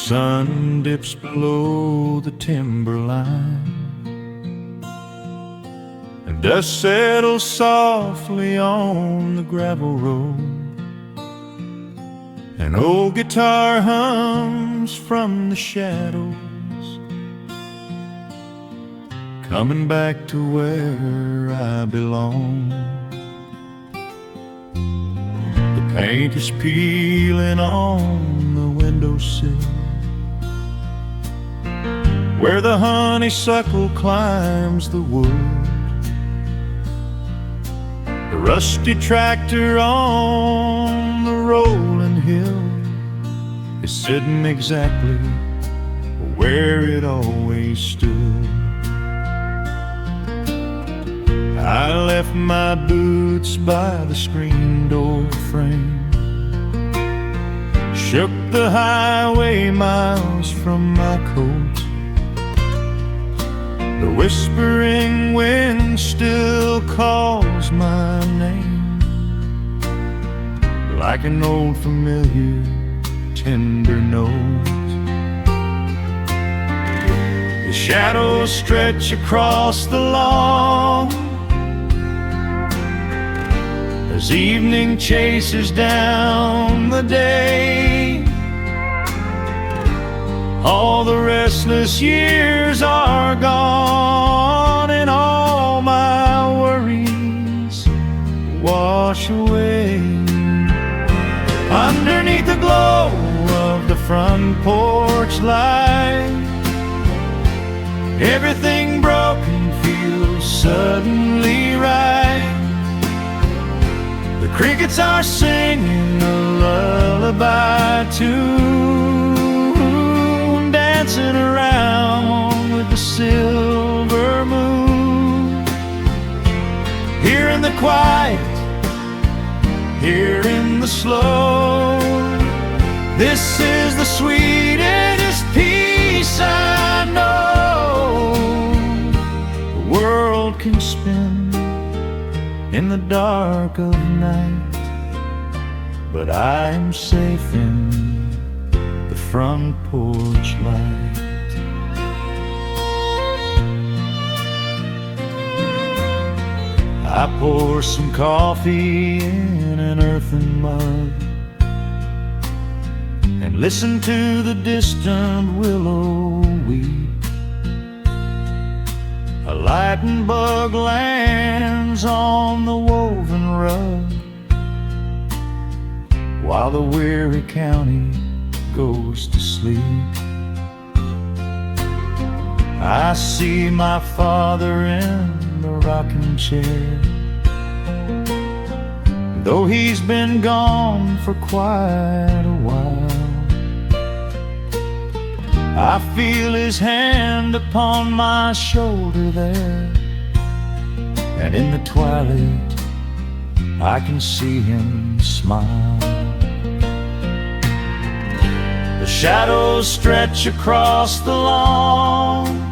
sun dips below the timberline, and dust settles softly on the gravel road. An old guitar hums from the shadows, coming back to where I belong. The paint is peeling on the windowsill, where the honeysuckle climbs the wood. The rusty tractor on the rolling hill is sitting exactly where it always stood. I left my boots by the screen door frame, shook the highway miles from my coat. The whispering wind still calls my name, like an old familiar tender note. The shadows stretch across the lawn as evening chases down the day. All the restless years are gone, and all my worries wash away. Underneath the glow of the front porch light, everything broken feels suddenly right. The crickets are singing a lullaby tune, dancing around with the silver moon. Here in the quiet, here in the slow, this is the sweetest peace I know. The world can spin in the dark of night, but I am safe in the front porch light. I pour some coffee in an earthen mug and listen to the distant willow weep. A lightning bug lands on the woven rug, while the weary county goes to sleep. I see my father in the rocking chair, though he's been gone for quite a while. I feel his hand upon my shoulder there, and in the twilight I can see him smile. The shadows stretch across the lawn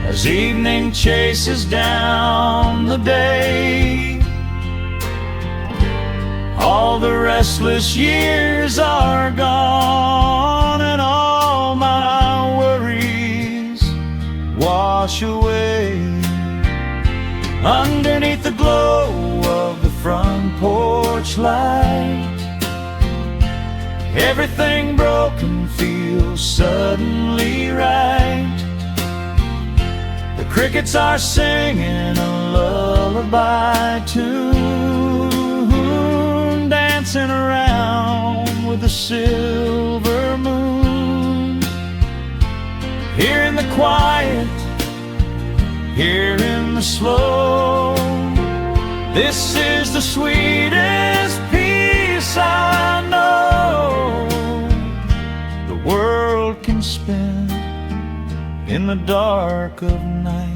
as evening chases down the day. All the restless years are gone, and all my worries wash away. Underneath the glow of the front porch light, everything broken feels suddenly right. The crickets are singing a lullaby tune, dancing around with the silver moon. Here in the quiet, here in the slow, this is the sweetest peace I know. The world can spin in the dark of night,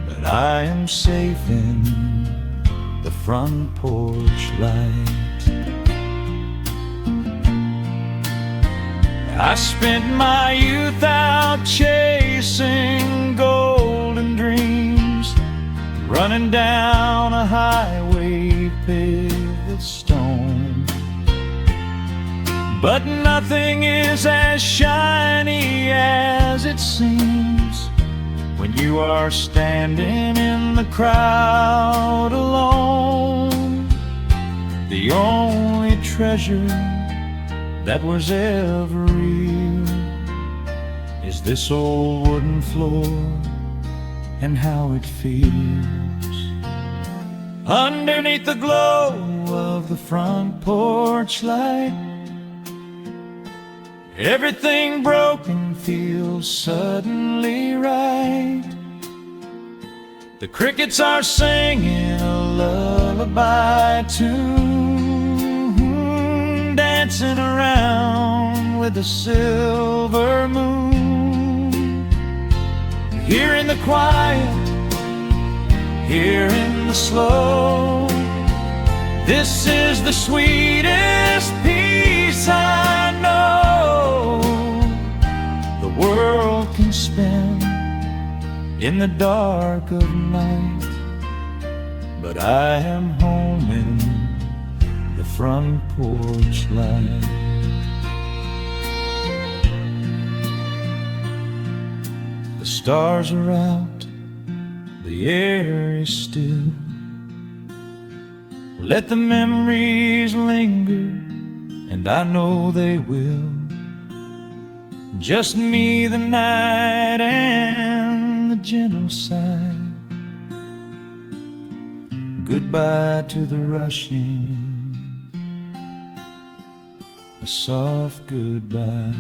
but I am safe in the front porch light. I spent my youth out chasing golden dreams, running down a highway paved with stone. But nothing is as shiny as it seems when you are standing in the crowd alone. The only treasure that was ever real is this old wooden floor and how it feels. Underneath the glow of the front porch light, everything broken feels suddenly right. The crickets are singing a lullaby tune, dancing around with the silver moon. Here in the quiet, here in the slow, this is the sweetest peace I know the world can spend in the dark of night. But I am home in the front porch light. The stars are out, the air is still. Let the memories linger, and I know they will. Just me, the night, and the gentle sigh. Goodbye to the rushing, a soft goodbye.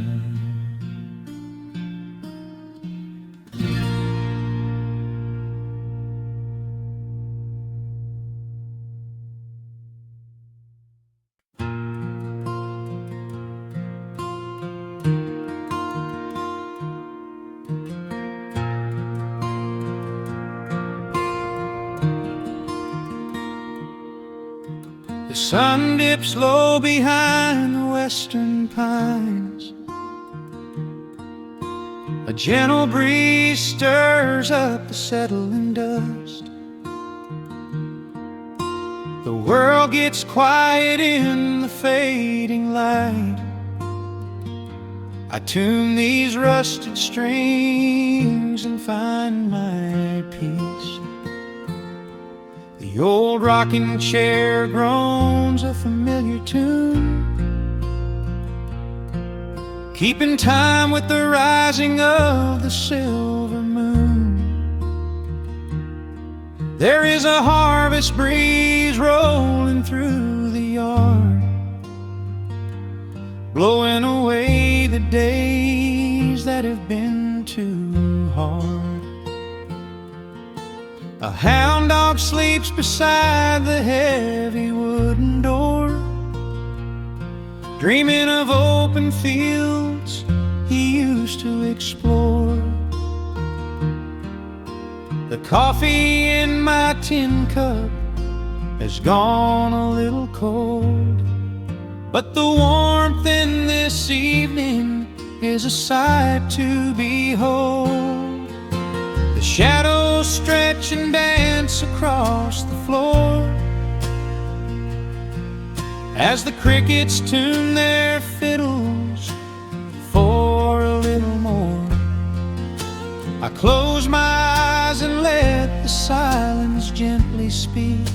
The sun dips low behind the western pines. A gentle breeze stirs up the settling dust. The world gets quiet in the fading light. I tune these rusted strings and find my peace. The old rocking chair groans a familiar tune, keeping time with the rising of the silver moon. There is a harvest breeze rolling through the yard, blowing away the days that have been too hard. A hound dog sleeps beside the heavy wooden door, dreaming of open fields he used to explore. The coffee in my tin cup has gone a little cold, but the warmth in this evening is a sight to behold. The shadows stretch and dance across the floor as the crickets tune their fiddles for a little more. I close my eyes and let the silence gently speak,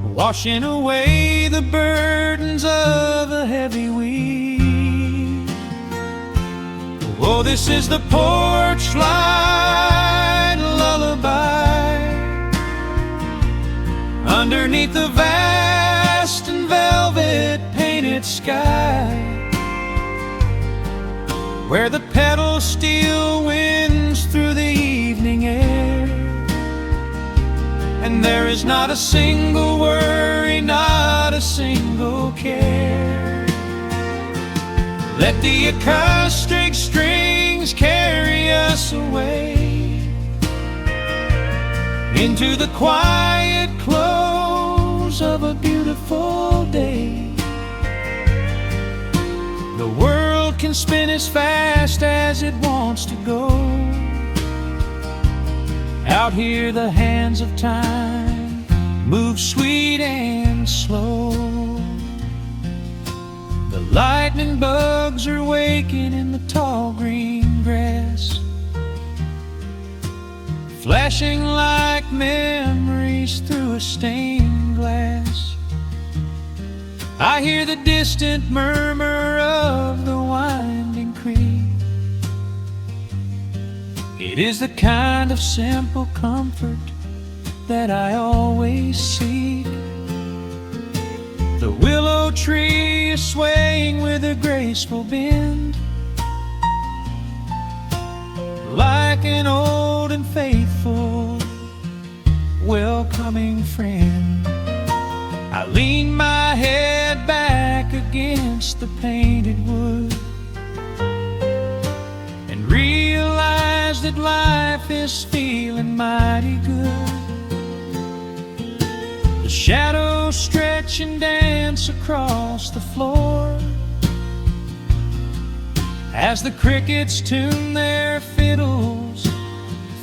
washing away the burdens of a heavy week. Oh, this is the porch light lullaby underneath the vast and velvet painted sky, where the pedal steel winds through the evening air, and there is not a single worry, not a single care. Let the acoustic strings carry us away into the quiet close of a beautiful day. The world can spin as fast as it wants to go. Out here the hands of time move sweet and slow. The lightning bugs are waking in the tall green grass, flashing like memories through a stained glass. I hear the distant murmur of the winding creek. It is the kind of simple comfort that I always seek. The willow tree is swaying with a graceful bend, like an old and faithful welcoming friend. I lean my head back against the painted wood and realize that life is feeling mighty good. The shadows stretch and dance across the floor as the crickets tune their fiddles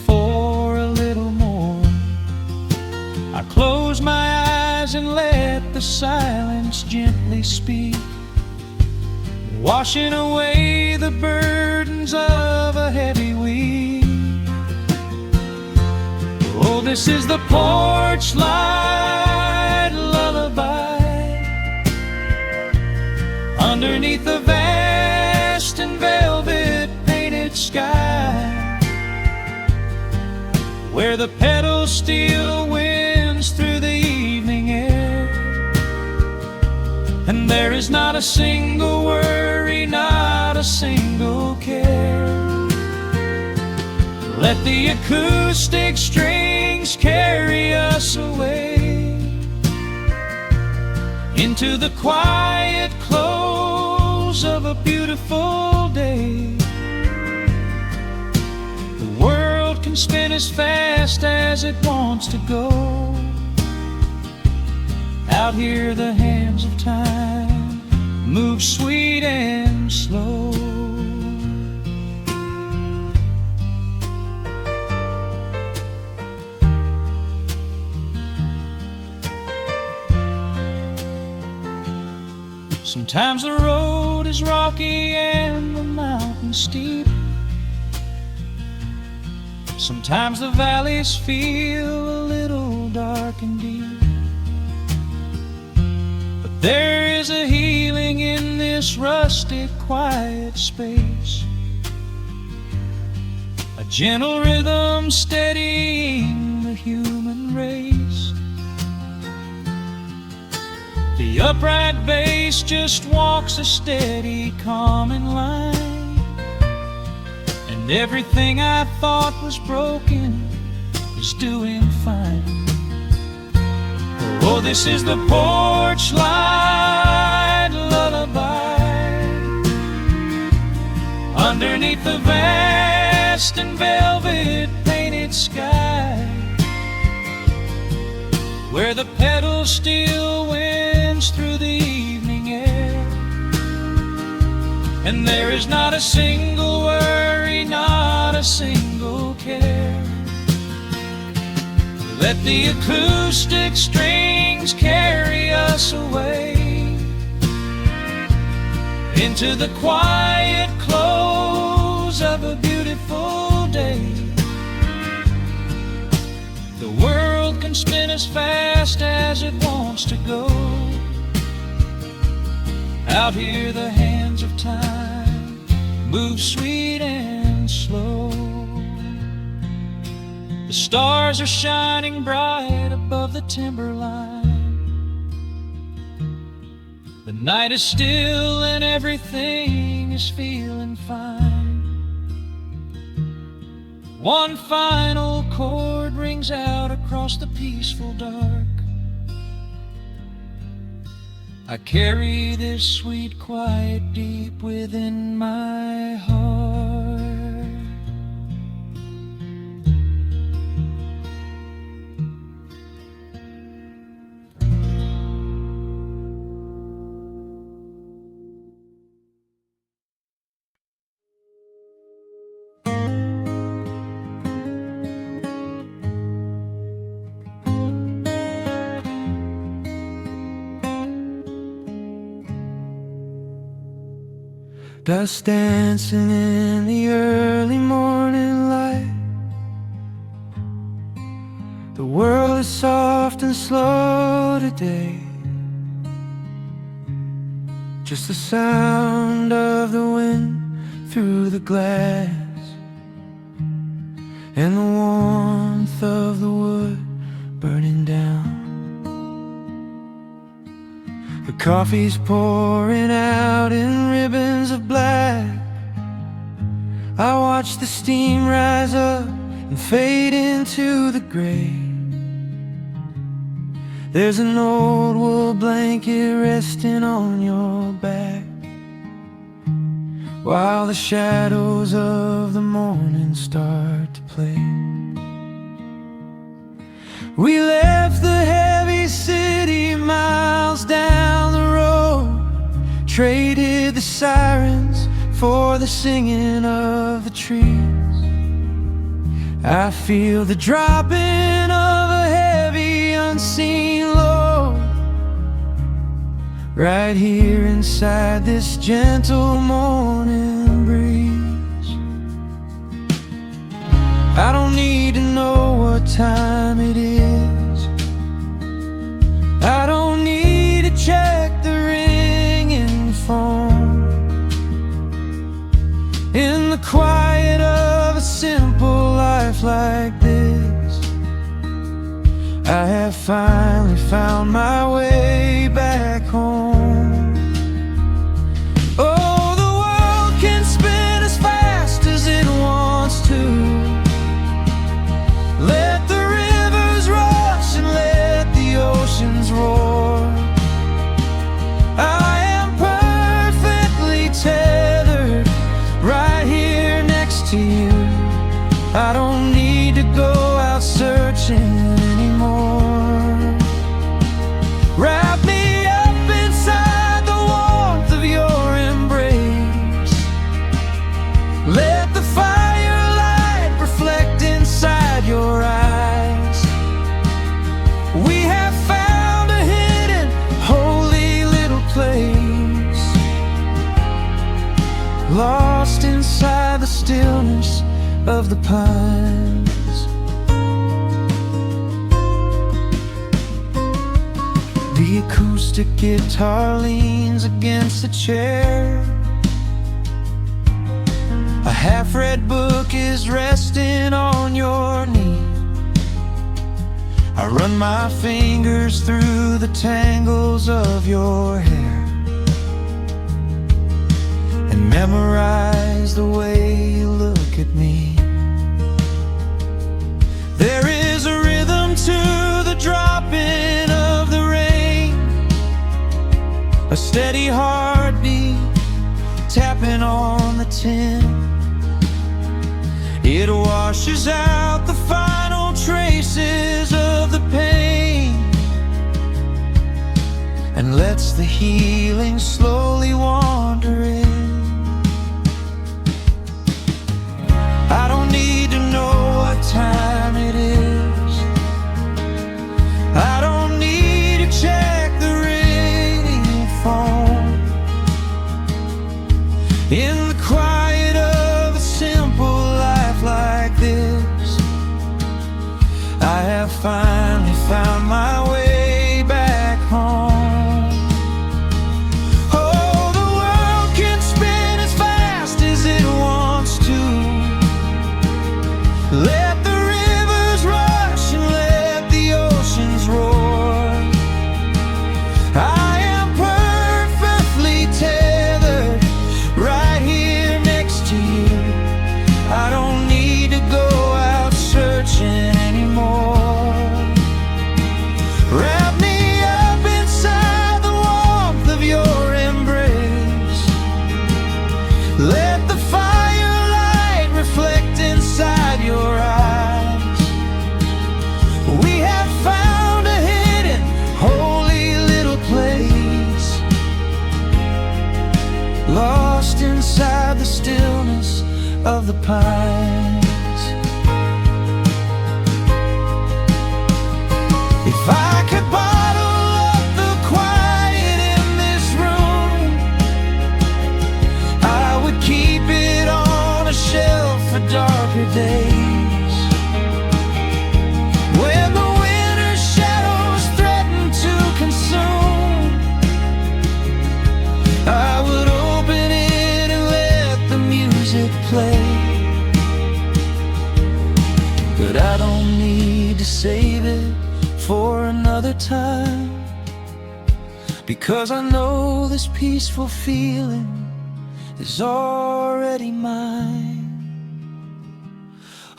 for a little more. I close my eyes and let the silence gently speak, washing away the burdens of a heavy week. Oh, this is the porch light lullaby underneath the vast and velvet painted sky, where the petals still winds through the evening air, and there is not a single worry, not a single care. Let the acoustic strings carry us away into the quiet close of a beautiful day. The world can spin as fast as it wants to go. Out here the hands of time move sweet and slow. Sometimes the road is rocky and the mountain steep. Sometimes the valleys feel a little dark and deep. But there is a healing in this rustic, quiet space, a gentle rhythm steadying the human race. The upright bass just walks a steady, calming line, and everything I thought was broken is doing fine. Oh, this is the porch light lullaby underneath the vast and velvet painted sky, where the petals still winds through the evening air, and there is not a single worry, not a single care. Let the acoustic strings carry us away into the quiet close of a beautiful day. The world can spin as fast as it wants to go. Out here the hands of time move sweet and slow. The stars are shining bright above the timberline. The night is still and everything is feeling fine. One final chord rings out across the peaceful dark. I carry this sweet quiet deep within my heart. Dust dancing in the early morning light. The world is soft and slow today. Just the sound of the wind through the glass, and the warmth of the wood burning down. The coffee's pouring out in ribbons of black. I watch the steam rise up and fade into the gray. There's an old wool blanket resting on your back, while the shadows of the morning start to play. We left the heavy city miles down the road, traded the sirens for the singing of the trees. I feel the dropping of a heavy unseen load right here inside this gentle morning breeze. I don't need to know what time it is. I don't need to check the ringing phone. In the quiet of a simple life like this, I have finally found my way back home. Oh, the world can spin as fast as it wants to. Let the rivers rush and let the oceans roar. I am perfectly tethered right here next to you. I don't need to go out searching anymore. Wrap me up inside the warmth of your embrace. Let the firelight reflect inside your eyes. We have found a hidden, holy little place, lost inside the stillness of the pines. The acoustic guitar leans against the chair. A half-read book is resting on your knee. I run my fingers through the tangles of your hair and memorize the way you look at me. There is a rhythm to the dropping of the rain, a steady heartbeat tapping on the tin. It washes out the final traces of the pain and lets the healing slowly wander in. I don't need to know what time it is. I don't need to check the ringing phone. In the quiet of a simple life like this, I have finally found my way back home. Oh, the world can spin as fast as it wants to. Let the rivers rush and let the oceans roar. I am perfectly tethered right here next to you. I don't need to go out searching anymore. Wrap me up inside the warmth of your embrace. Let the firelight reflect inside your eyes. We have found a hidden, holy little place, lost inside the stillness of the pines. If I could bottle up the quiet in this room, I days. When the winter shadows threaten to consume, I would open it and let the music play. But I don't need to save it for another time, because I know this peaceful feeling is already mine.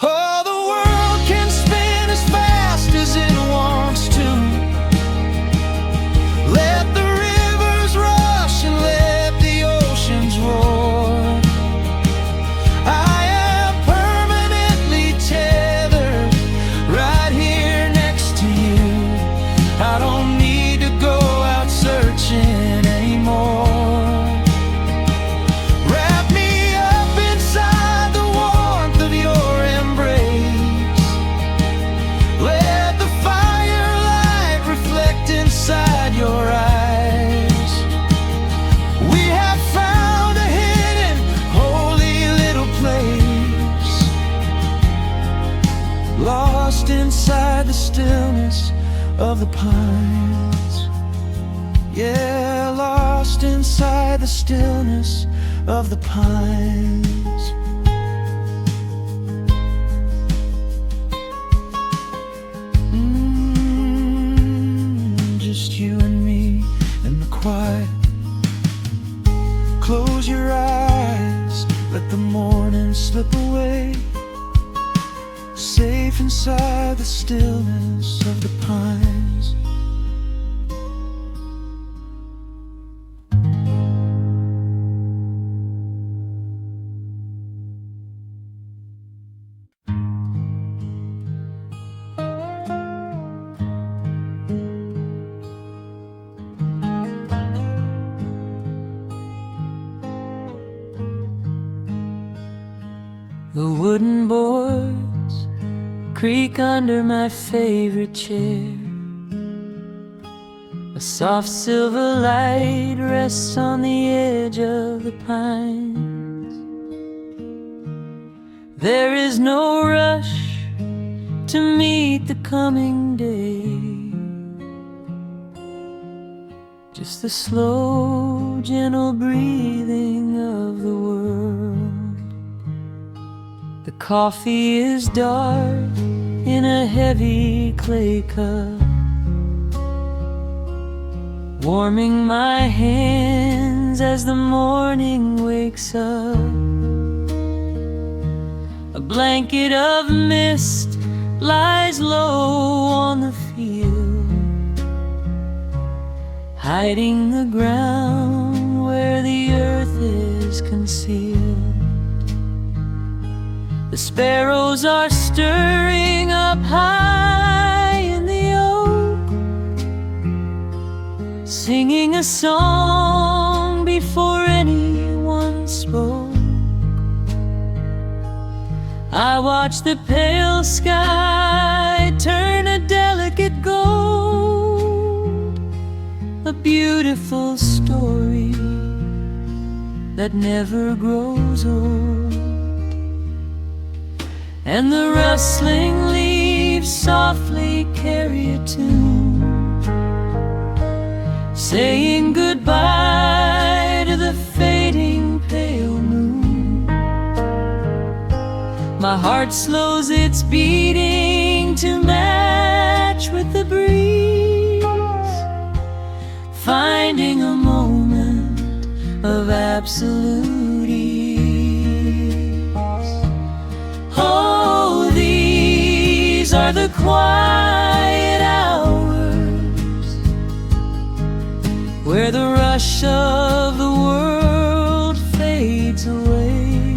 Oh, the world can spin as fast as it wants to. Let the rivers rush and let the oceans roar. I am permanently tethered right here next to you. I don't need to go out searching anymore. Wrap me up inside the warmth of your embrace. Let the firelight reflect inside your eyes. We have found a hidden, holy little place, lost inside the stillness of the pines. Yeah, lost inside the stillness of the pines. Just you and me in the quiet. Close your eyes, let the morning slip away, safe inside the stillness of the pines. The wooden boards creak under my favorite chair. A soft silver light rests on the edge of the pines. There is no rush to meet the coming day, just the slow, gentle breathing of the world. The coffee is dark in a heavy clay cup, warming my hands as the morning wakes up. A blanket of mist lies low on the field, hiding the ground where the earth is concealed. The sparrows are stirring up high in the oak, singing a song before anyone spoke. I watch the pale sky turn a delicate gold, a beautiful story that never grows old. And the rustling leaves softly carry a tune, saying goodbye to the fading pale moon. My heart slows its beating to match with the breeze, finding a moment of absolute ease. Oh, these are the quiet hours where the rush of the world fades away,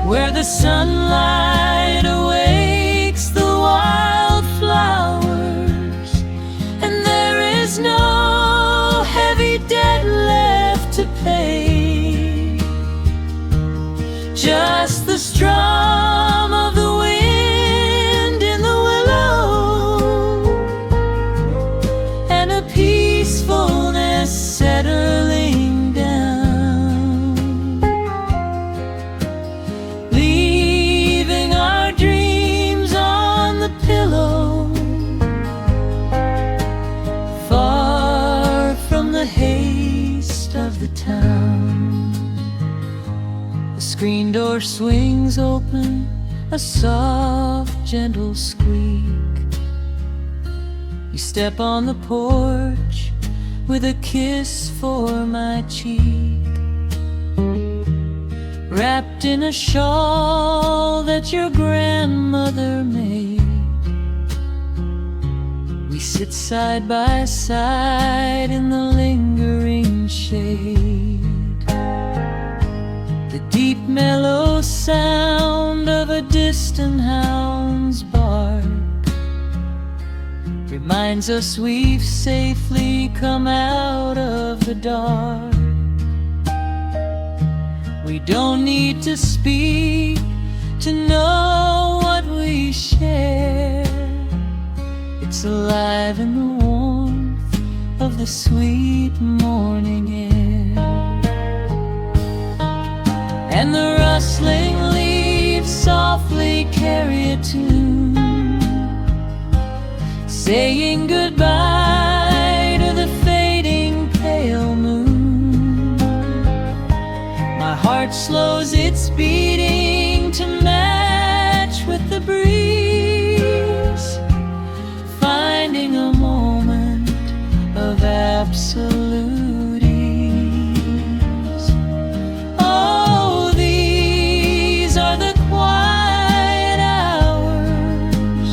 where the sunlight awakes the wildflowers, and there is no heavy debt left to pay, just the strum of the wind in the willow, and a peacefulness settling down. town. The screen door swings open, a soft, gentle squeak. You step on the porch with a kiss for my cheek, wrapped in a shawl that your grandmother made. We sit side by side in the lingering shade. The deep mellow sound of a distant hound's bark reminds us we've safely come out of the dark. We don't need to speak to know what we share. It's alive in the warmth of the sweet morning air. And the rustling leaves softly carry a tune, saying goodbye to the fading pale moon. My heart slows its beating to match with the breeze, finding a moment of absolute ease. Oh, these are the quiet hours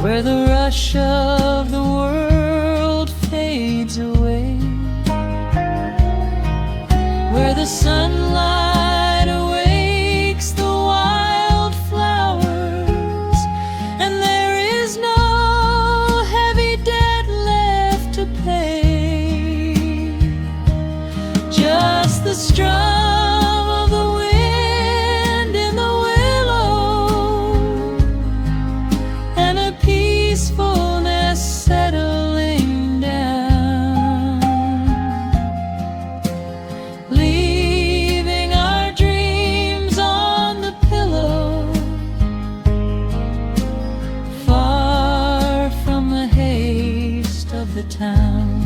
where the rush of the world fades away, where the sunlight awakes the wildflowers, and there is no heavy debt left to pay. Just the strum of the wind in the willow, and a peacefulness settling down, leaving our dreams on the pillow, far from the haste of the town.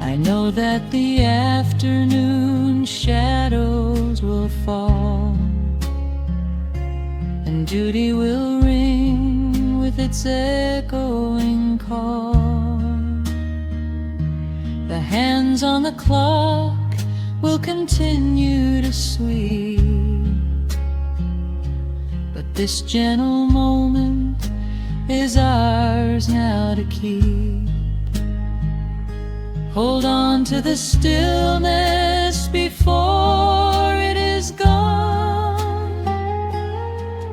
I know that the afternoon shadows will fall, and duty will ring with its echoing call. The hands on the clock will continue to sweep, but this gentle moment is ours now to keep. Hold on to the stillness before it is gone,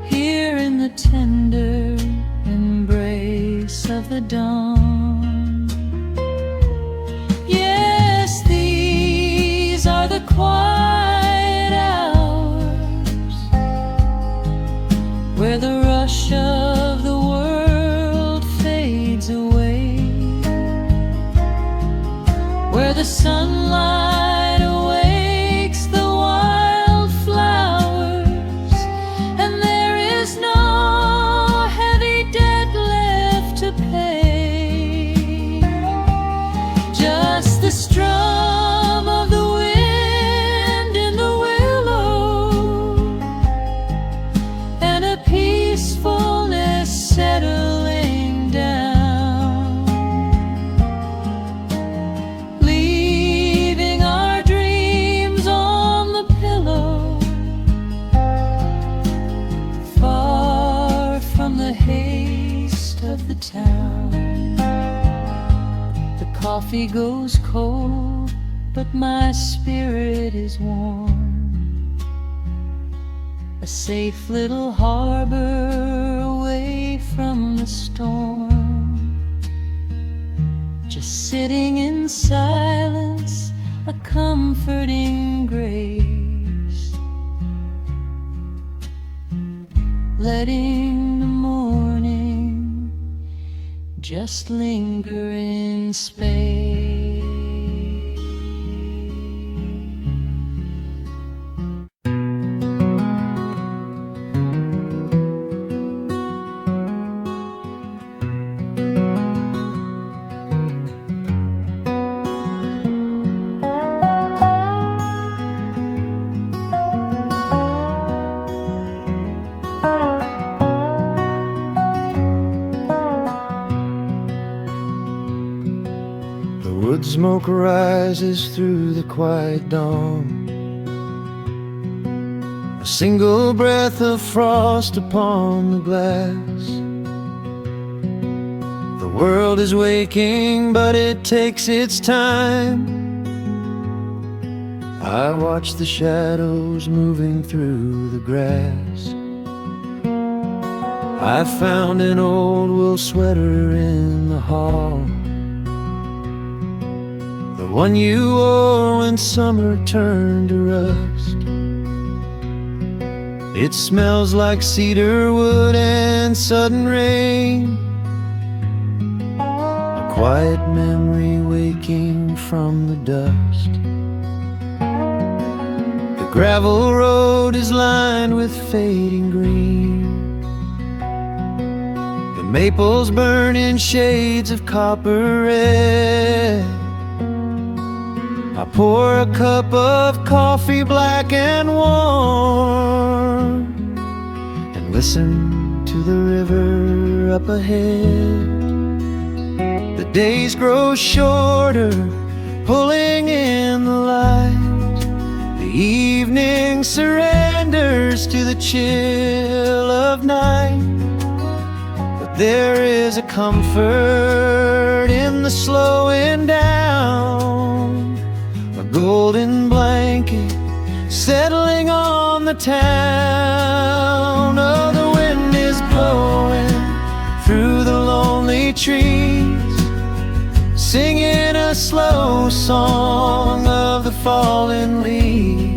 here in the tender embrace of the dawn. Yes, these are the quiet hours where the rush of the world fades away, where the sunlight awakes the wildflowers, and there is no heavy debt left to pay. Just the strum of the wind in the willow, and a peacefulness settling down, leaving our dreams on the pillow, far from the haste of the town. The coffee goes cold, but my spirit is warm, a safe little harbor away from the storm. Just sitting in silence, a comforting grace, letting the morning just linger in space. smoke rises through the quiet dawn. A single breath of frost upon the glass. The world is waking, but it takes its time. I watch the shadows moving through the grass. I found an old wool sweater in the hall, the one you wore when summer turned to rust. It smells like cedar wood and sudden rain, a quiet memory waking from the dust. The gravel road is lined with fading green. The maples burn in shades of copper red. I pour a cup of coffee black and warm, and listen to the river up ahead. The days grow shorter, pulling in the light. The evening surrenders to the chill of night. But there is a comfort in the slowing down, a golden blanket settling on the town. Oh, the wind is blowing through the lonely trees, singing a slow song of the fallen leaves.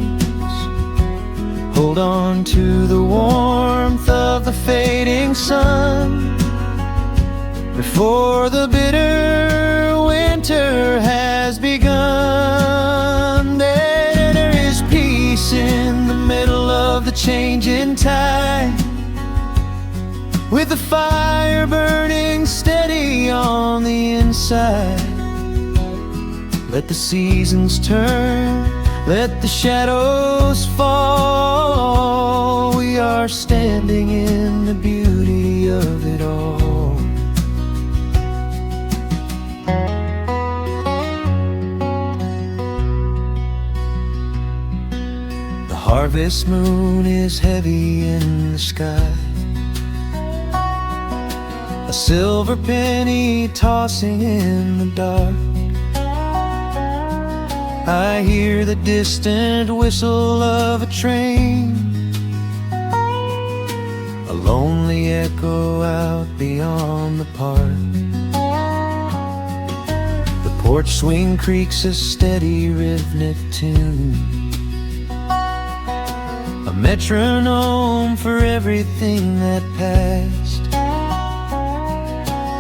Hold on to the warmth of the fading sun before the bitter winter has begun. There is peace in the middle of the changing tide, with the fire burning steady on the inside. Let the seasons turn, let the shadows fall. We are standing in the beauty of it all. The harvest moon is heavy in the sky, a silver penny tossing in the dark. I hear the distant whistle of a train, a lonely echo out beyond the park. The porch swing creaks a steady rhythmic tune, a metronome for everything that passed.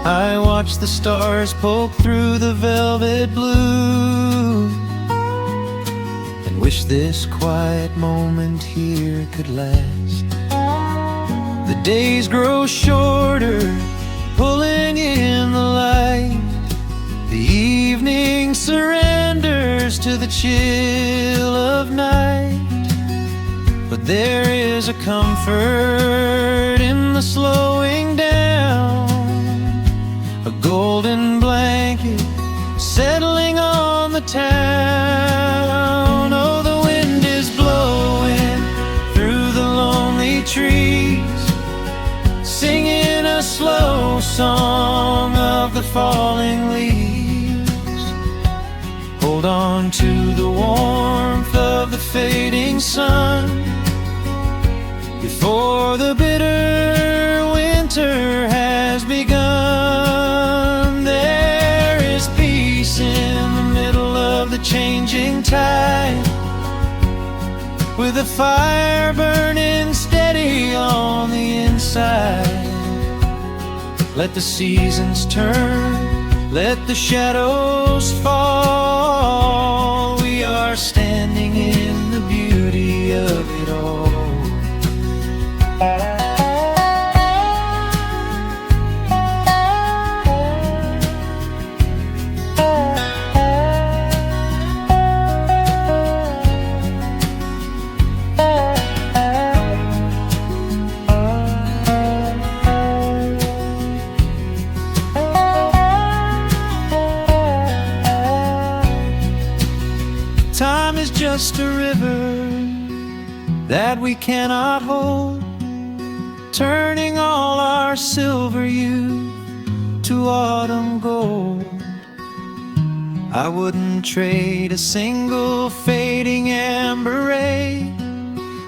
I watch the stars poke through the velvet blue, and wish this quiet moment here could last. The days grow shorter, pulling in the light. The evening surrenders to the chill of night. But there is a comfort in the slowing down, a golden blanket settling on the town. Oh, the wind is blowing through the lonely trees, singing a slow song of the falling leaves. Hold on to the warmth of the fading sun before the bitter winter has begun. There is peace in the middle of the changing tide, with a fire burning steady on the inside. Let the seasons turn, let the shadows fall. We are standing in the beauty of it all. Time is just a river that we cannot hold, turning all our silver youth to autumn gold. I wouldn't trade a single fading amber ray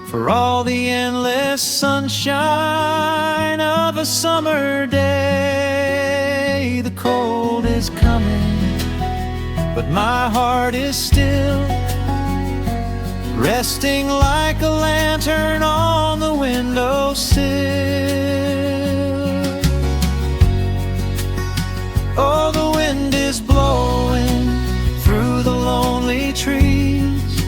for all the endless sunshine of a summer day. The cold is coming, but my heart is still, resting like a lantern on the windowsill. Oh, the wind is blowing through the lonely trees,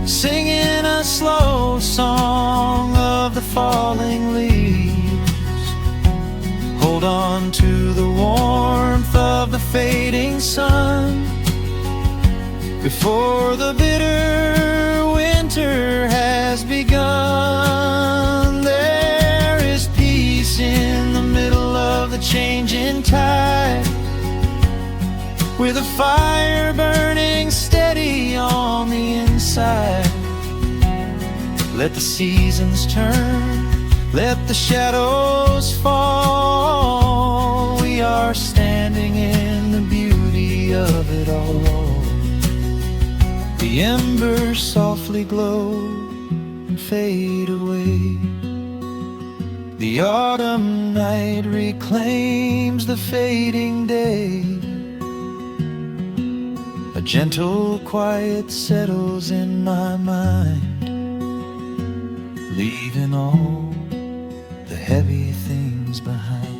singing a slow song of the falling leaves. Hold on to the warmth of the fading sun before the bitter winter has begun. There is peace in the middle of the changing tide, with a fire burning steady on the inside. Let the seasons turn, let the shadows fall. We are standing in the beauty of it all. The embers softly glow and fade away. The autumn night reclaims the fading day. A gentle quiet settles in my mind, leaving all the heavy things behind.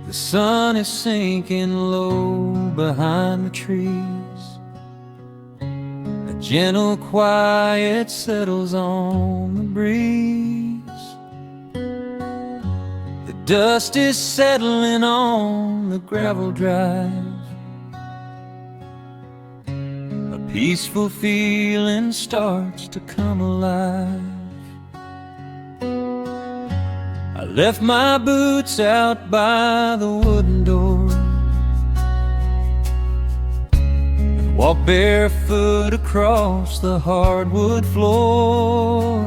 The sun is sinking low behind the trees. A gentle quiet settles on the breeze. The dust is settling on the gravel drive. A peaceful feeling starts to come alive. I left my boots out by the wooden door and walked barefoot across the hardwood floor.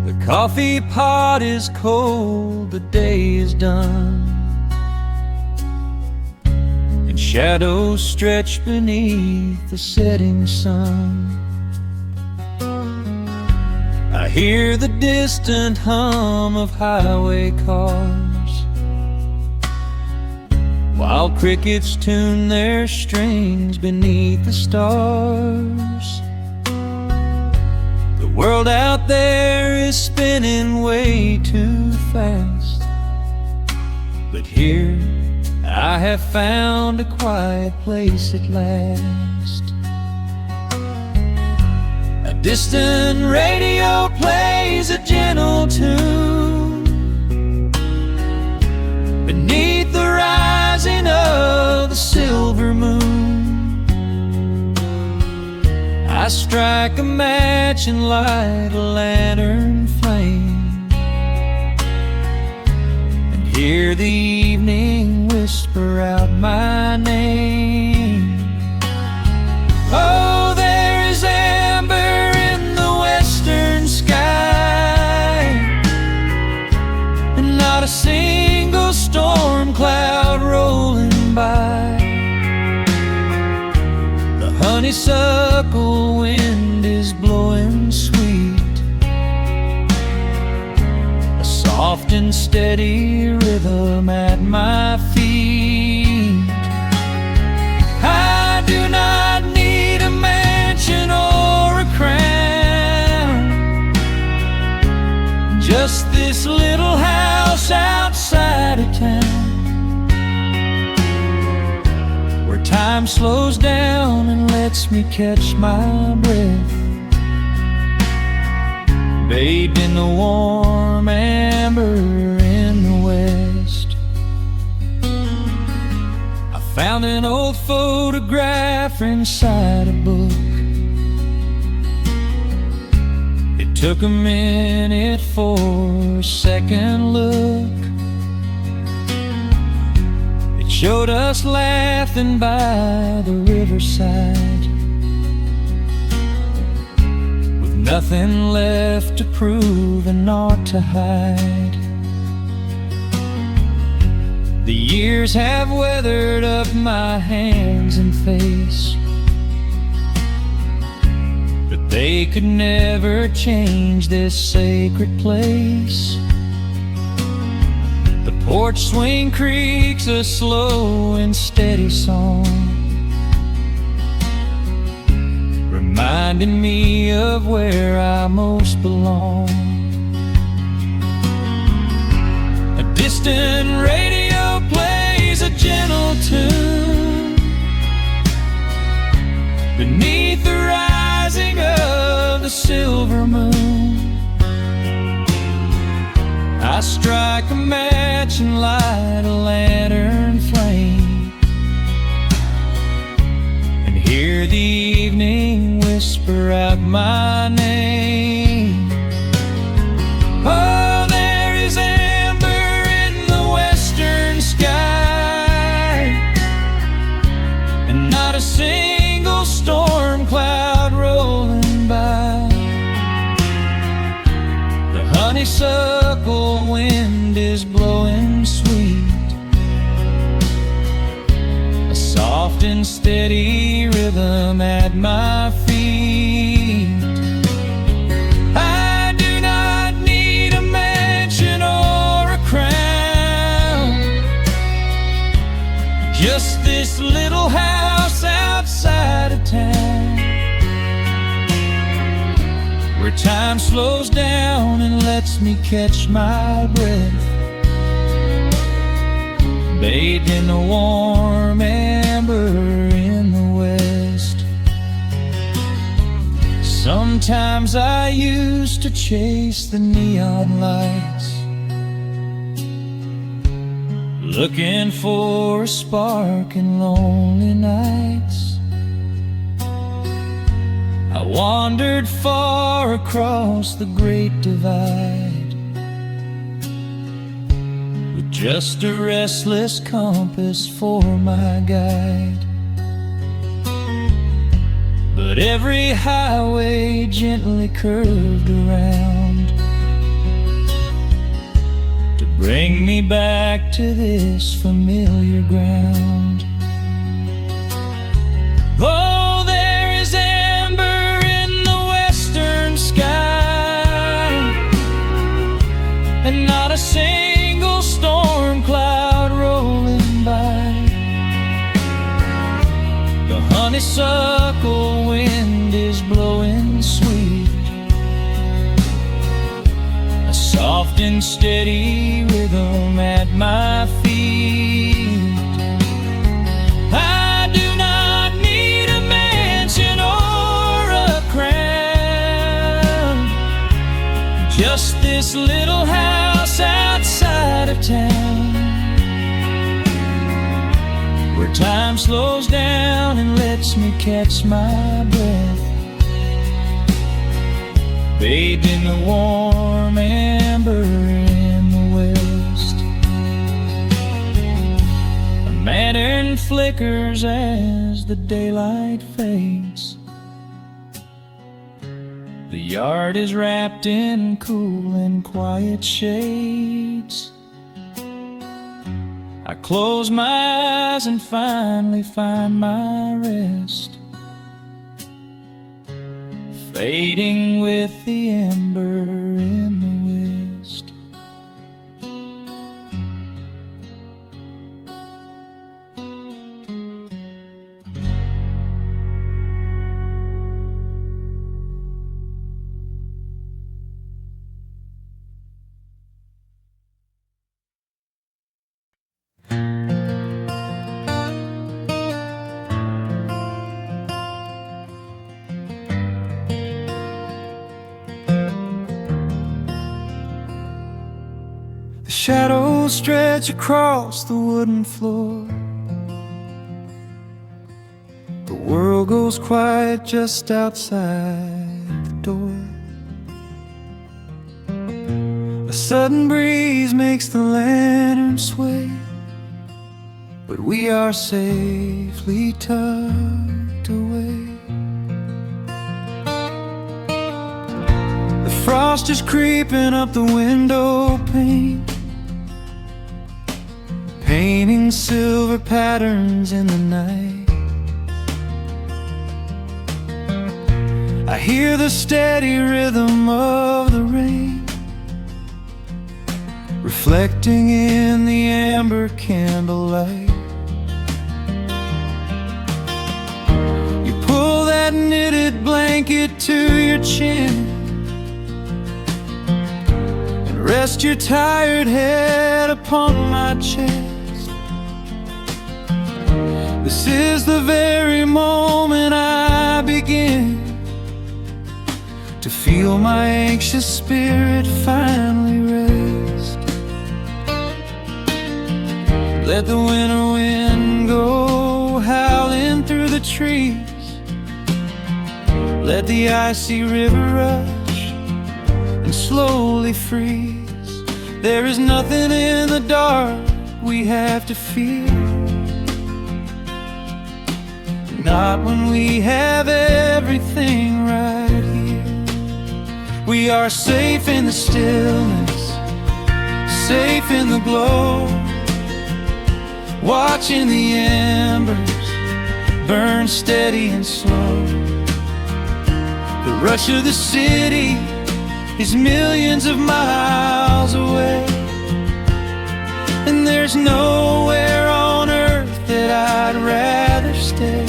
The coffee pot is cold, the day is done, and shadows stretch beneath the setting sun. I hear the distant hum of highway cars, while crickets tune their strings beneath the stars. The world out there is spinning way too fast, but here I have found a quiet place at last. A distant radio plays a gentle tune beneath the rising of the silver moon. I strike a match and light a lantern flame, and hear the evening whisper out my name. Oh, there is amber in the western sky, and not a single storm cloud rolling by. The honeysuckle wind is blowing sweet, a soft and steady rhythm at my feet. I do not need a mansion or a crown, Time slows down and lets me catch my breath, bathed in the warm amber in the west. I found an old photograph inside a book. It took a minute for a second look. It showed us laughing by the riverside, with nothing left to prove and naught to hide. The years have weathered up my hands and face, but they could never change this sacred place. The porch swing creaks a slow and steady song, reminding me of where I most belong. A distant radio plays a gentle tune beneath the rising of the silver moon. I strike a match and light a lantern flame, and hear the evening whisper out my name. Oh, there is amber in the western sky, and not a single storm cloud rolling by. The honeysuckle wind is blowing sweet, a soft and steady rhythm at my feet. I do not need a mansion or a crown, just this little house outside of town, where time slows down and lets me catch my breath, bathed in the warm amber in the west. Sometimes I used to chase the neon lights, looking for a spark in lonely nights. I wandered far across the great divide, with just a restless compass for my guide. But every highway gently curved around to bring me back to this familiar ground. Oh, there is amber in the western sky, and not a single storm cloud rolling by. The honeysuckle wind is blowing sweet, a soft and steady rhythm at my feet. I do not need a mansion or a crown, just this little house outside of town, where time slows down and lets me catch my breath, bathed in the warm amber in the west. A lantern flickers as the daylight fades. The yard is wrapped in cool and quiet shades. I close my eyes and finally find my rest, fading with the ember in the west. Shadows stretch across the wooden floor. The world goes quiet just outside the door. A sudden breeze makes the lantern sway, but we are safely tucked away. The frost is creeping up the window pane, painting silver patterns in the night. I hear the steady rhythm of the rain, reflecting in the amber candlelight. You pull that knitted blanket to your chin and rest your tired head upon my chest. This is the very moment I begin to feel my anxious spirit finally rest. Let the winter wind go howling through the trees. Let the icy river rush and slowly freeze. There is nothing in the dark we have to fear, not when we have everything right here. We are safe in the stillness, safe in the glow, watching the embers burn steady and slow. The rush of the city is millions of miles away, and there's nowhere on earth that I'd rather stay.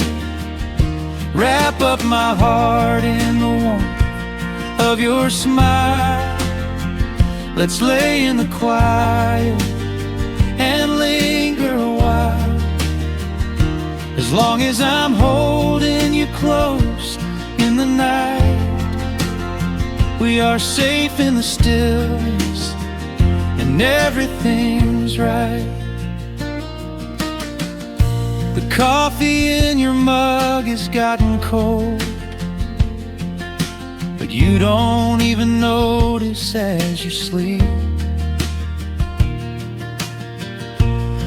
Wrap up my heart in the warmth of your smile. Let's lay in the quiet and linger a while. As long as I'm holding you close in the night, we are safe in the stillness and everything's right. The coffee in your mug has gotten cold, but you don't even notice as you sleep.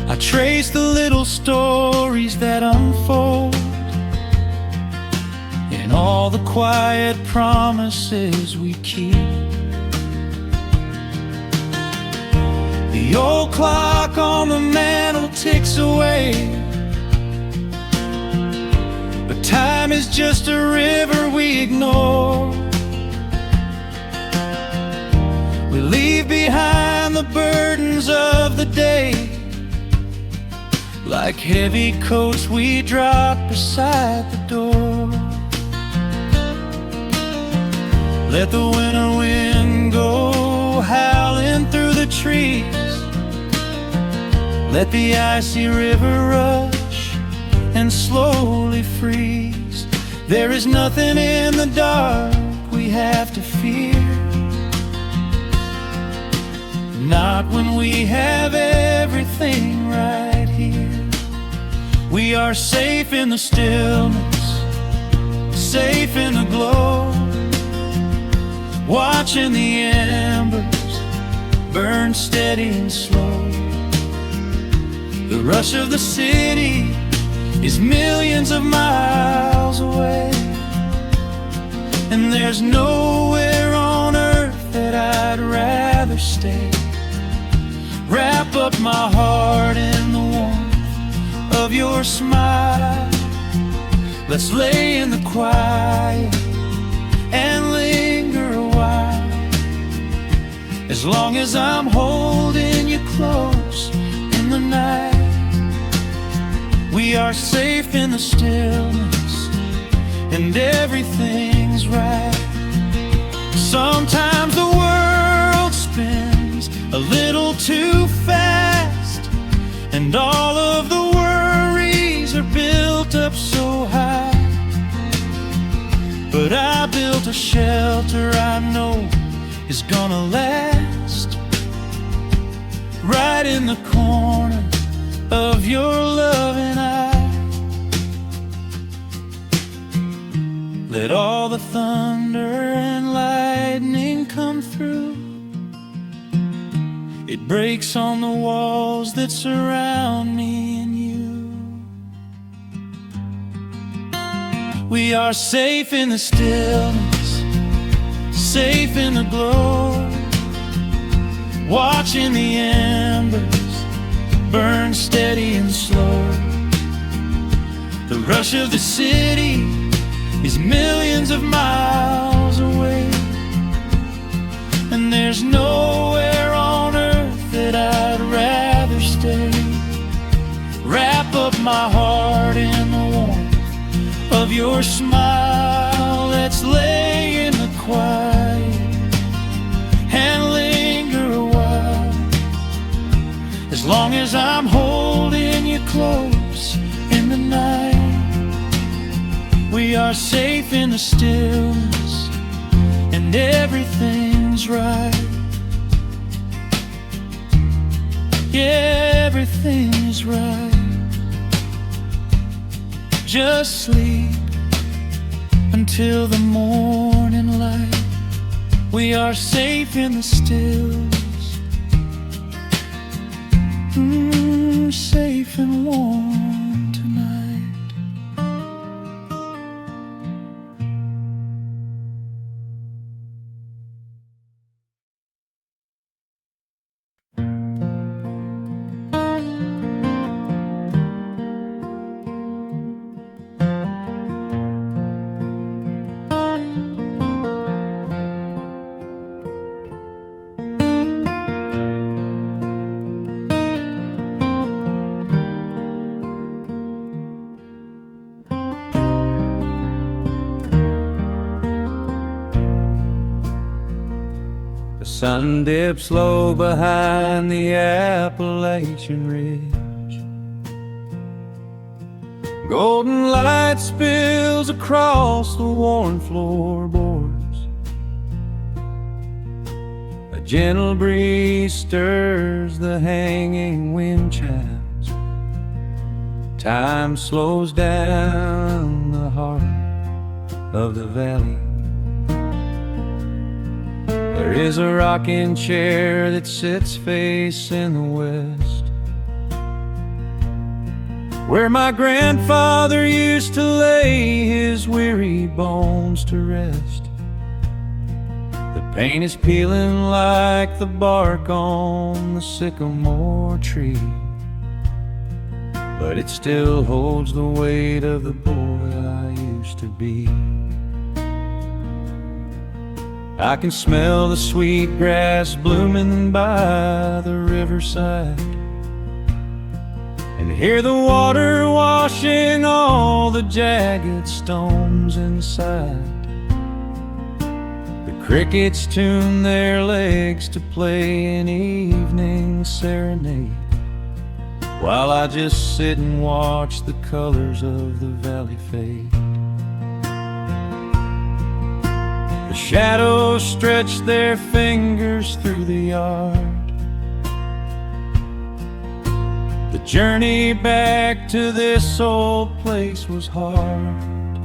I trace the little stories that unfold in all the quiet promises we keep. The old clock on the mantle ticks away, but time is just a river we ignore. We leave behind the burdens of the day, like heavy coats we drop beside the door. Let the winter wind go howling through the trees. Let the icy river rush and slowly freeze. There is nothing in the dark we have to fear, not when we have everything right here. We are safe in the stillness, safe in the glow, watching the embers burn steady and slow. The rush of the city is millions of miles away, and there's nowhere on earth that I'd rather stay. Wrap up my heart in the warmth of your smile. Let's lay in the quiet and linger a while. As long as I'm holding you close in the night, we are safe in the stillness and everything's right. Sometimes the world spins a little too fast, and all of the worries are built up so high. But I built a shelter I know is gonna last. of your loving eye. Let all the thunder and lightning come through. It breaks on the walls that surround me and you. We are safe in the stillness, safe in the glow, watching the embers burn steady and slow. The rush of the city is millions of miles away, and there's nowhere on earth that I'd rather stay. Wrap up my heart in the warmth of your smile. Let's lay in the quiet and linger a while. As long as I'm holding you close in the night, we are safe in the stillness, and everything's right. Yeah, everything is right. Just sleep until the morning light. We are safe in the stillness, safe and warm tonight. The sun dips low behind the Appalachian Ridge. Golden light spills across the worn floorboards. A gentle breeze stirs the hanging wind chimes. Time slows down the heart of the valley. There is a rocking chair that sits facing the west, where my grandfather used to lay his weary bones to rest. The paint is peeling like the bark on the sycamore tree, but it still holds the weight of the boy I used to be. I can smell the sweet grass blooming by the riverside, and hear the water washing all the jagged stones inside. The crickets tune their legs to play an evening serenade, while I just sit and watch the colors of the valley fade. The shadows stretch their fingers through the yard. The journey back to this old place was hard,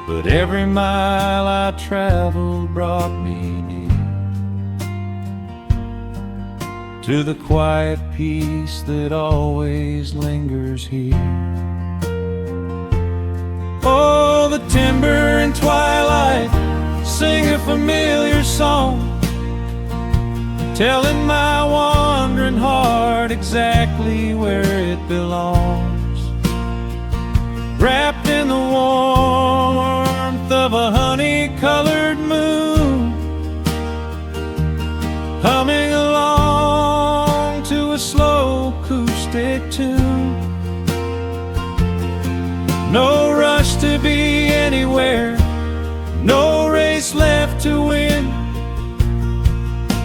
but every mile I traveled brought me near to the quiet peace that always lingers here. Oh, the timber and twilight sing a familiar song, telling my wandering heart exactly where it belongs. Wrapped in the warmth of a honey-colored moon, humming along to a slow acoustic tune. No rush to be anywhere, no race left to win,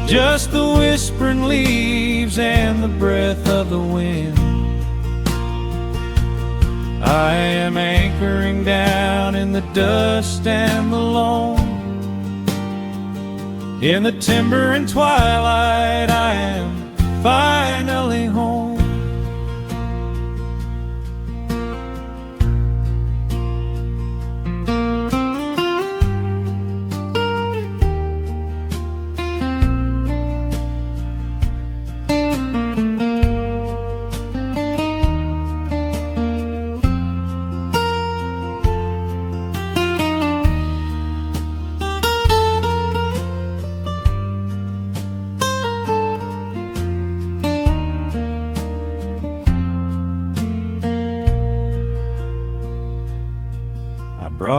just the whispering leaves and the breath of the wind. I am anchoring down in the dust and the loam. In the timber and twilight I am finally home.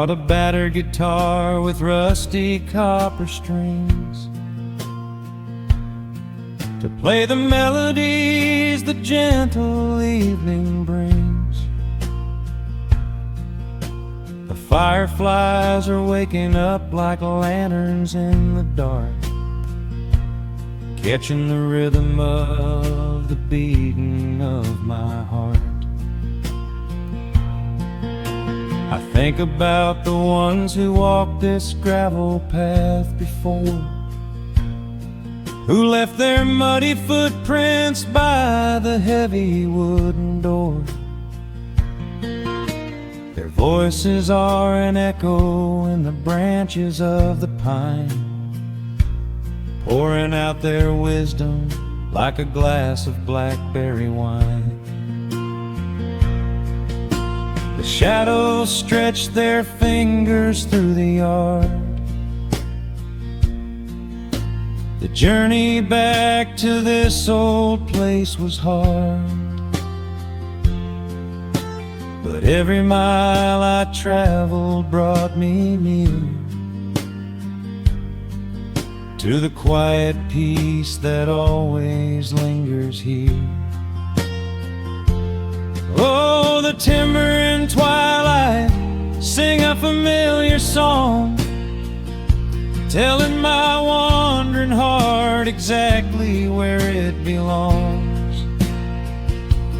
brought a battered guitar with rusty copper strings to play the melodies the gentle evening brings. The fireflies are waking up like lanterns in the dark, catching the rhythm of the beating of my heart. I think about the ones who walked this gravel path before, who left their muddy footprints by the heavy wooden door. Their voices are an echo in the branches of the pine, pouring out their wisdom like a glass of blackberry wine. The shadows stretch their fingers through the yard. The journey back to this old place was hard, but every mile I traveled brought me near to the quiet peace that always lingers here. Oh, the timber and twilight sing a familiar song, telling my wandering heart exactly where it belongs.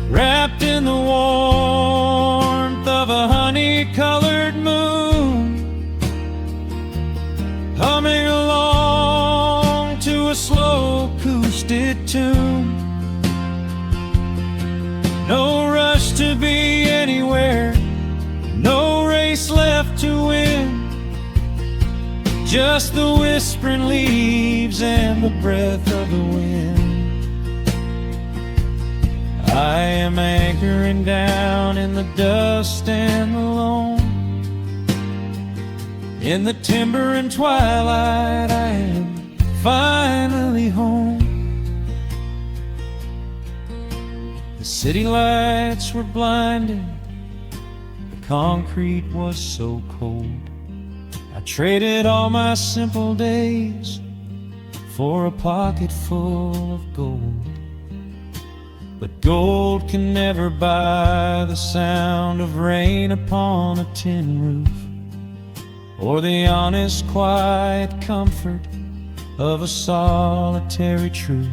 Wrapped in the warmth of a honey-colored moon, humming along to a slow acoustic tune. No rush to be anywhere, no race left to win, just the whispering leaves and the breath of the wind. I am anchoring down in the dust and the loam. In the timber and twilight I am finally home. The city lights were blinding, the concrete was so cold. I traded all my simple days for a pocket full of gold. But gold can never buy the sound of rain upon a tin roof, or the honest, quiet comfort of a solitary truth.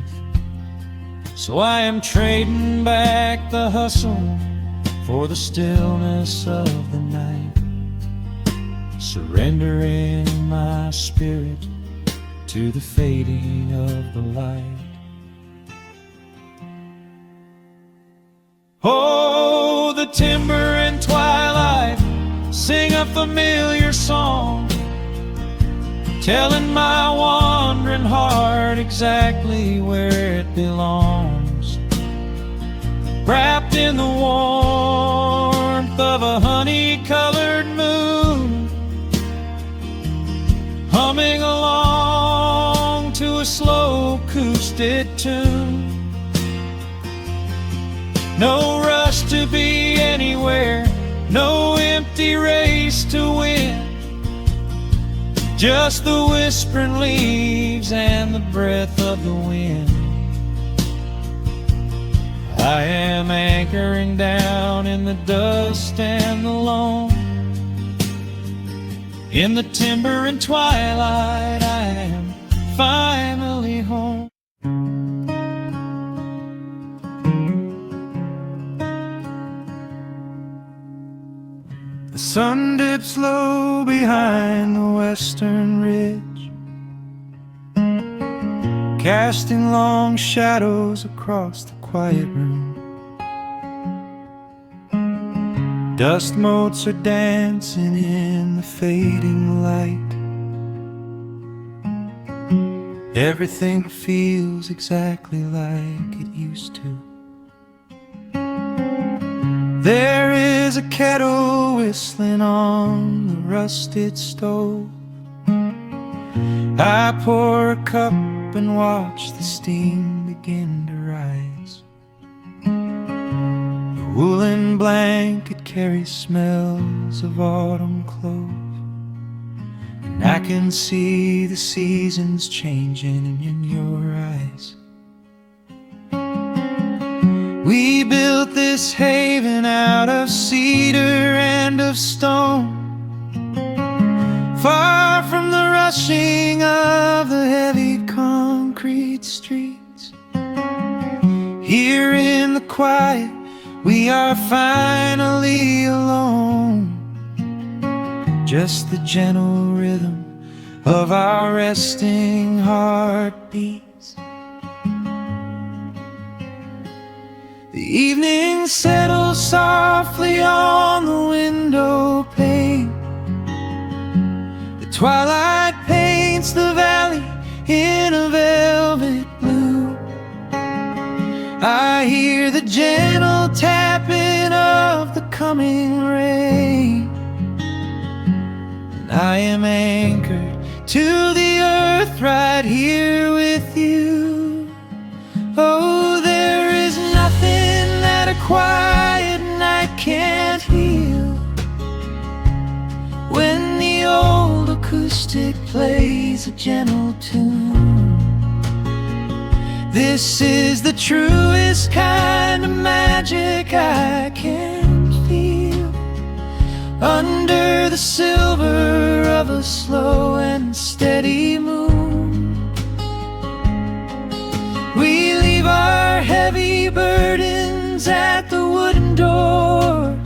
So I am trading back the hustle for the stillness of the night, surrendering my spirit to the fading of the light. Oh, the timber and twilight sing a familiar song, telling my wandering heart exactly where it belongs. Wrapped in the warmth of a honey-colored moon, humming along to a slow acoustic tune. No rush to be anywhere, no empty race to win, just the whispering leaves and the breath of the wind. I am anchoring down in the dust and the loam. In the timber and twilight I am finally home. The sun dips low behind the western ridge, casting long shadows across the quiet room. Dust motes are dancing in the fading light. Everything feels exactly like it used to. There is a kettle whistling on the rusted stove. I pour a cup and watch the steam begin to rise. The woolen blanket carries smells of autumn clothes. I can see the seasons changing in your eyes. We built this haven out of cedar and of stone, far from the rushing of the heavy concrete streets. Here in the quiet, we are finally alone. Just the gentle rhythm of our resting heartbeats. The evening settles softly on the window pane. The twilight paints the valley in a velvet blue. I hear the gentle tapping of the coming rain. I am anchored to the earth right here with you. Oh, there is nothing that a quiet night can't heal. When the old acoustic plays a gentle tune, this is the truest kind of magic I can feel. Under the silver of a slow and steady moon, we leave our heavy burdens at the wooden door,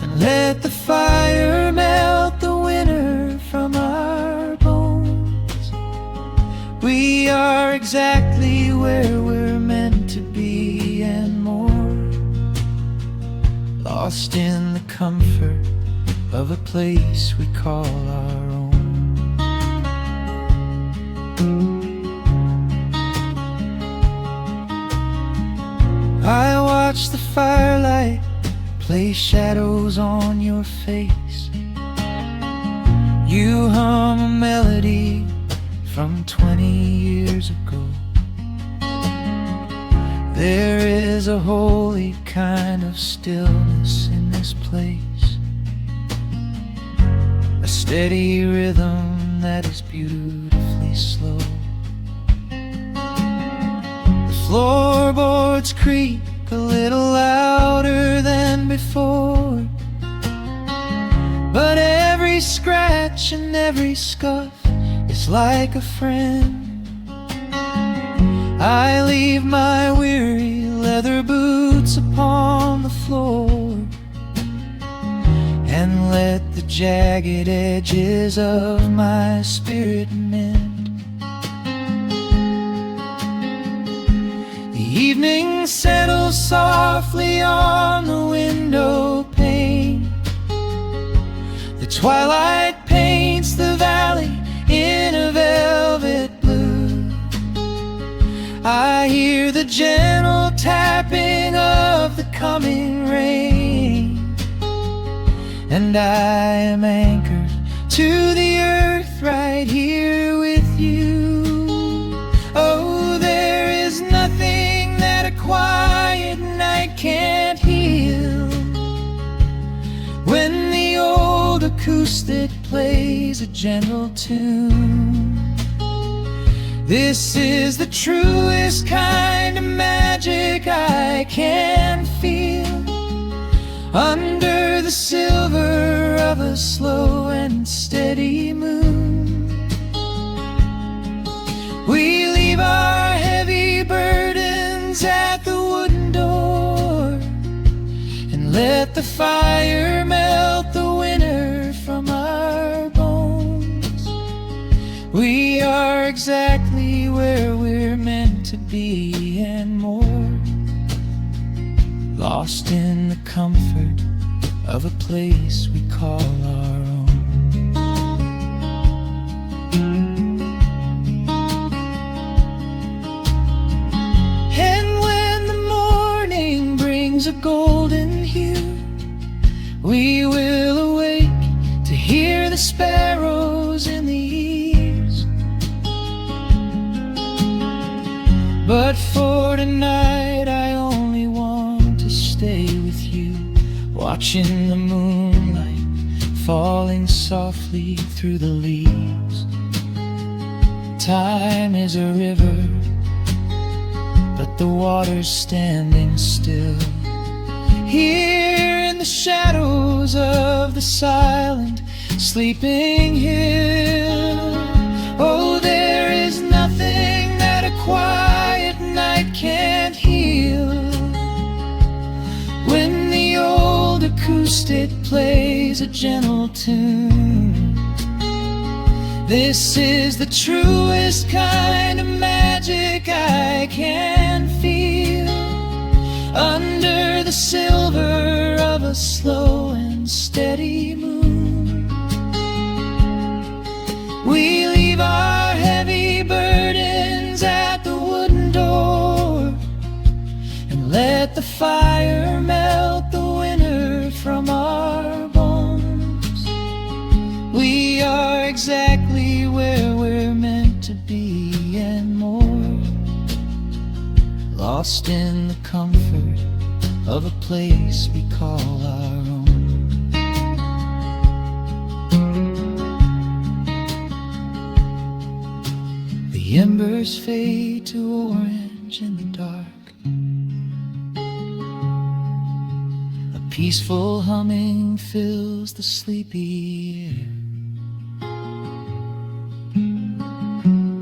and let the fire melt the winter from our bones. We are exactly where we're meant to be and more, lost in the comfort of a place we call our own. I watch the firelight play shadows on your face. You hum a melody from 20 years ago. There is a holy kind of stillness in this place, a steady rhythm that is beautifully slow. The floorboards creak a little louder than before, but every scratch and every scuff is like a friend. I leave my weary leather boots upon the floor, and let the jagged edges of my spirit mend. The evening settles softly on the window pane. The twilight paints the valley in a velvet blue. I hear the gentle tapping of the coming rain, and I am anchored to the earth right here with you. Oh, there is nothing that a quiet night can't heal. When the old acoustic plays a gentle tune, this is the truest kind of magic I can feel. Under the silver of a slow and steady moon, we leave our heavy burdens at the wooden door, and let the fire melt the winter from our bones. We are exactly where we're meant to be and more, lost in the comfort of a place we call our own. And when the morning brings a golden hue, we will awake to hear the sparrows in the eaves. But for tonight I only want to stay with you, watching the moonlight falling softly through the leaves. Time is a river, but the water's standing still. Here in the shadows of the silent sleeping hill. Oh, there is nothing that a quiet night can't heal. When the old acoustic plays a gentle tune, this is the truest kind of magic I can feel. Under the silver of a slow and steady moon, we leave our heavy burdens at the wooden door and let the fire melt the winter from our bones. We are exactly where we're meant to be and more, lost in the comfort of a place we call our own. The embers fade to orange in the dark. A peaceful humming fills the sleepy air.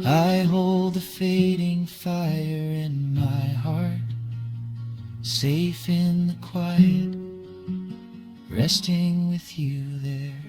I hold the fading fire in my heart, safe in the quiet, resting with you there.